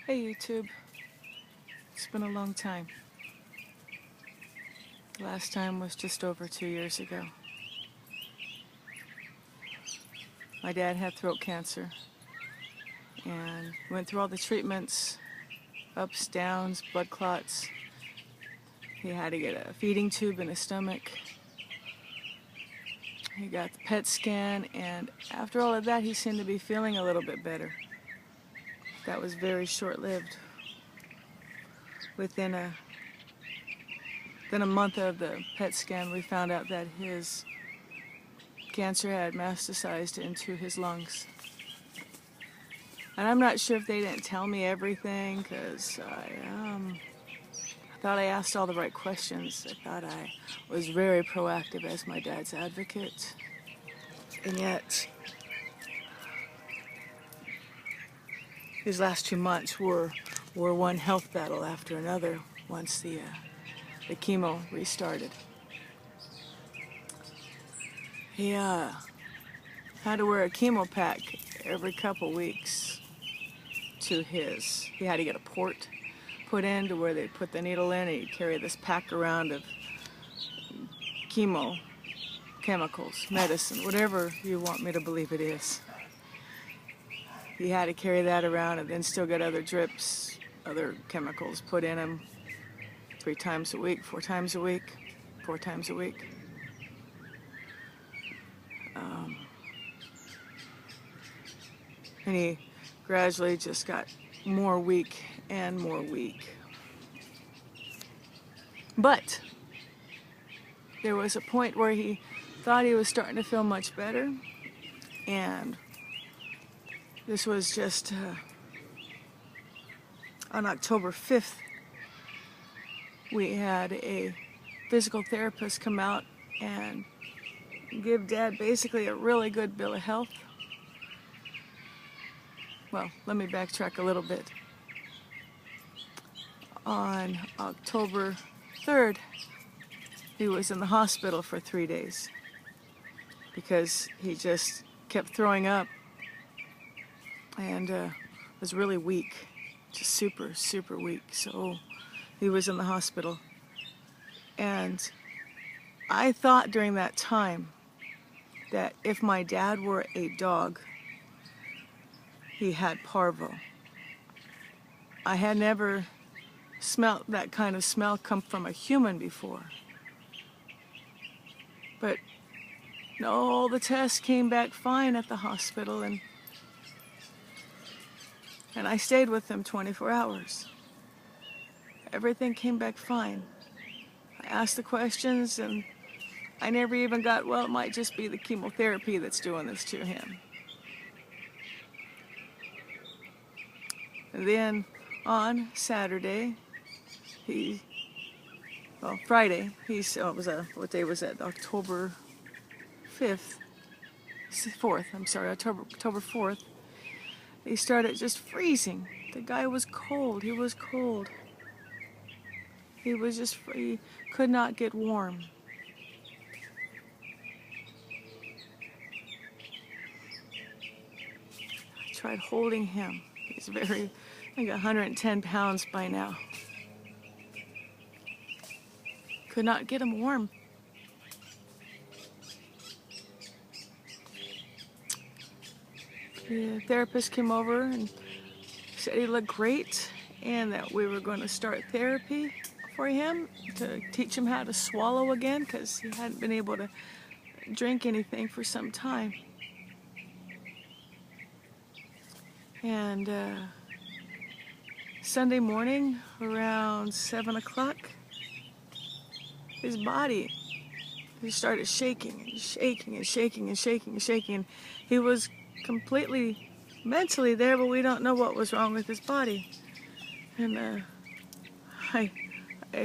Hey YouTube, it's been a long time. The last time was just over 2 years ago. My dad had throat cancer and went through all the treatments, ups, downs, blood clots. He had to get a feeding tube in his stomach. He got the PET scan, and after all of that he seemed to be feeling a little bit better. That was very short-lived. Within a month of the PET scan, we found out that his cancer had metastasized into his lungs. And I'm not sure if they didn't tell me everything, because I thought I asked all the right questions. I thought I was very proactive as my dad's advocate. And yet, these last 2 months were one health battle after another once the chemo restarted. He had to wear a chemo pack every couple weeks he had to get a port put in to where they put the needle in, and he'd carry this pack around of chemo, chemicals, medicine, whatever you want me to believe it is. He had to carry that around and then still get other drips, other chemicals put in him 3 times a week, 4 times a week, 4 times a week. And he gradually just got more weak and more weak. But there was a point where he thought he was starting to feel much better, and this was just on October 5th, we had a physical therapist come out and give Dad basically a really good bill of health. Well, let me backtrack a little bit. On October 3rd, he was in the hospital for 3 days because he just kept throwing up and was really weak, just super, super weak. So he was in the hospital. And I thought during that time that if my dad were a dog, he had parvo. I had never smelt that kind of smell come from a human before. But no, all the tests came back fine at the hospital, and I stayed with them 24 hours. Everything came back fine. I asked the questions, and I never even got, well, it might just be the chemotherapy that's doing this to him. And then on Saturday, Friday, what day was that? October 4th. He started just freezing. The guy was cold. He was cold. He was just free. Could not get warm. I tried holding him. He's I think 110 pounds by now. Could not get him warm. The therapist came over and said he looked great and that we were going to start therapy for him to teach him how to swallow again, because he hadn't been able to drink anything for some time. And Sunday morning around 7 o'clock, his body, he started shaking and shaking and shaking and shaking and shaking. And he was completely mentally there, but we don't know what was wrong with his body. And I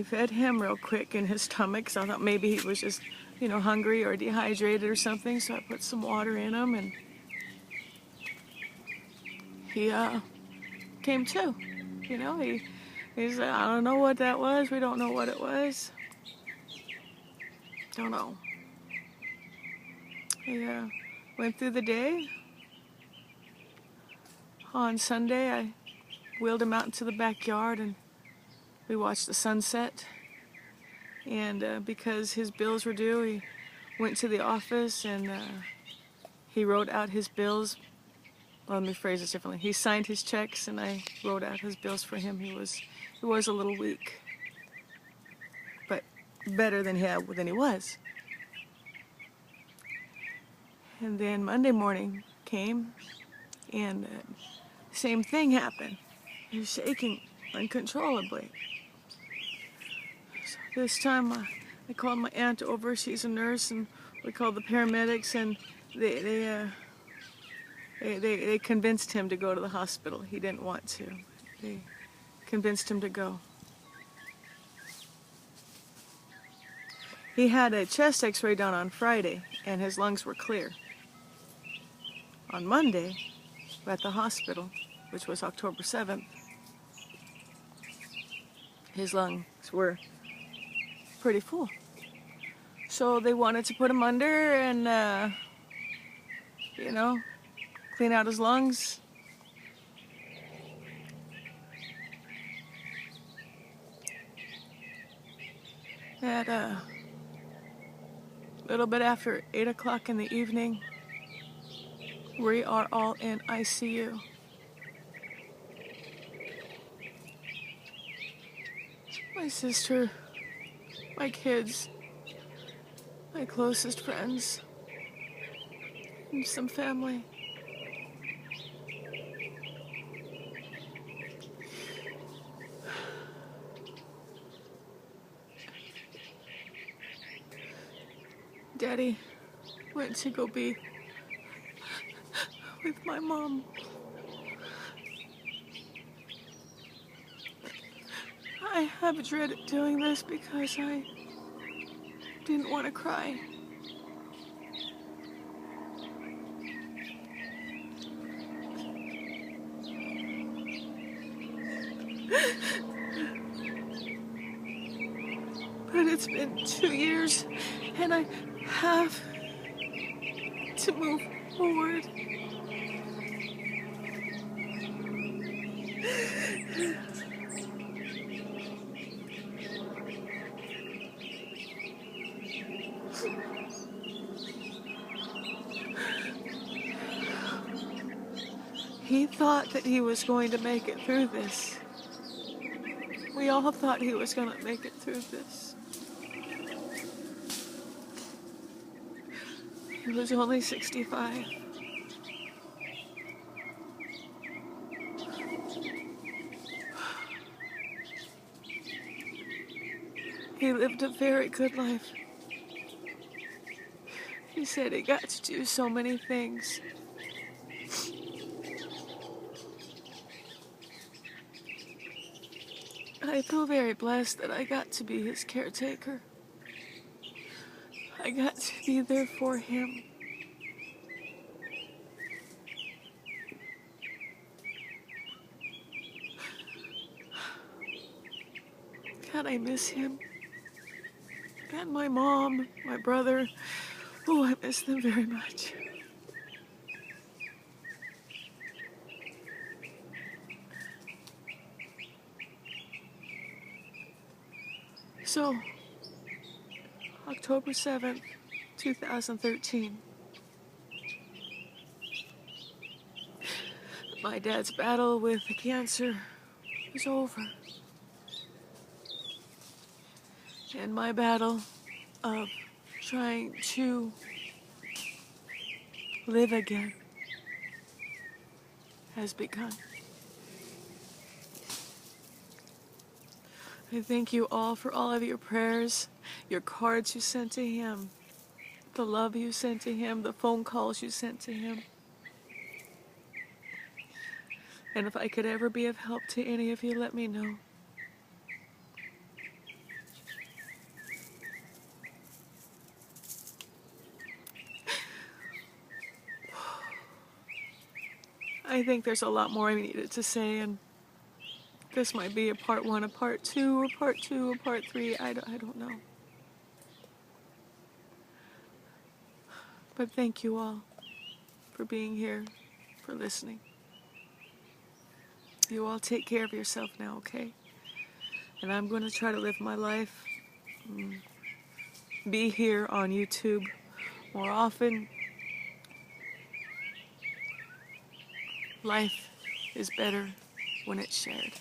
fed him real quick in his stomach, because I thought maybe he was just, hungry or dehydrated or something. So I put some water in him, and he came to. He said, I don't know what that was. We don't know what it was. Don't know. He went through the day. On Sunday, I wheeled him out into the backyard and we watched the sunset. And because his bills were due, he went to the office and he wrote out his bills. Well, let me phrase this differently. He signed his checks and I wrote out his bills for him. He was a little weak, but better than he was. And then Monday morning came and same thing happened. He was shaking uncontrollably. So this time I called my aunt over. She's a nurse, and we called the paramedics, and they convinced him to go to the hospital. He didn't want to. They convinced him to go. He had a chest x-ray done on Friday, and his lungs were clear. On Monday, at the hospital, which was October 7th, his lungs were pretty full. So they wanted to put him under and, clean out his lungs. At a little bit after 8 o'clock in the evening, we are all in ICU. My sister, my kids, my closest friends, and some family. Daddy went to go be with my mom. I have dreaded doing this because I didn't want to cry. But it's been 2 years and I have to move forward. He thought that he was going to make it through this. We all thought he was going to make it through this. He was only 65. He lived a very good life. He said he got to do so many things. I feel very blessed that I got to be his caretaker. I got to be there for him. God, I miss him. And my mom, my brother. Oh, I miss them very much. So, October 7th, 2013. My dad's battle with the cancer is over. And my battle of trying to live again has begun. I thank you all for all of your prayers, your cards you sent to him, the love you sent to him, the phone calls you sent to him. And if I could ever be of help to any of you, let me know. I think there's a lot more I needed to say, and this might be a part 1, a part 2, or part 2, or part 3. I don't know. But thank you all for being here, for listening. You all take care of yourself now, okay? And I'm going to try to live my life, be here on YouTube more often. Life is better when it's shared.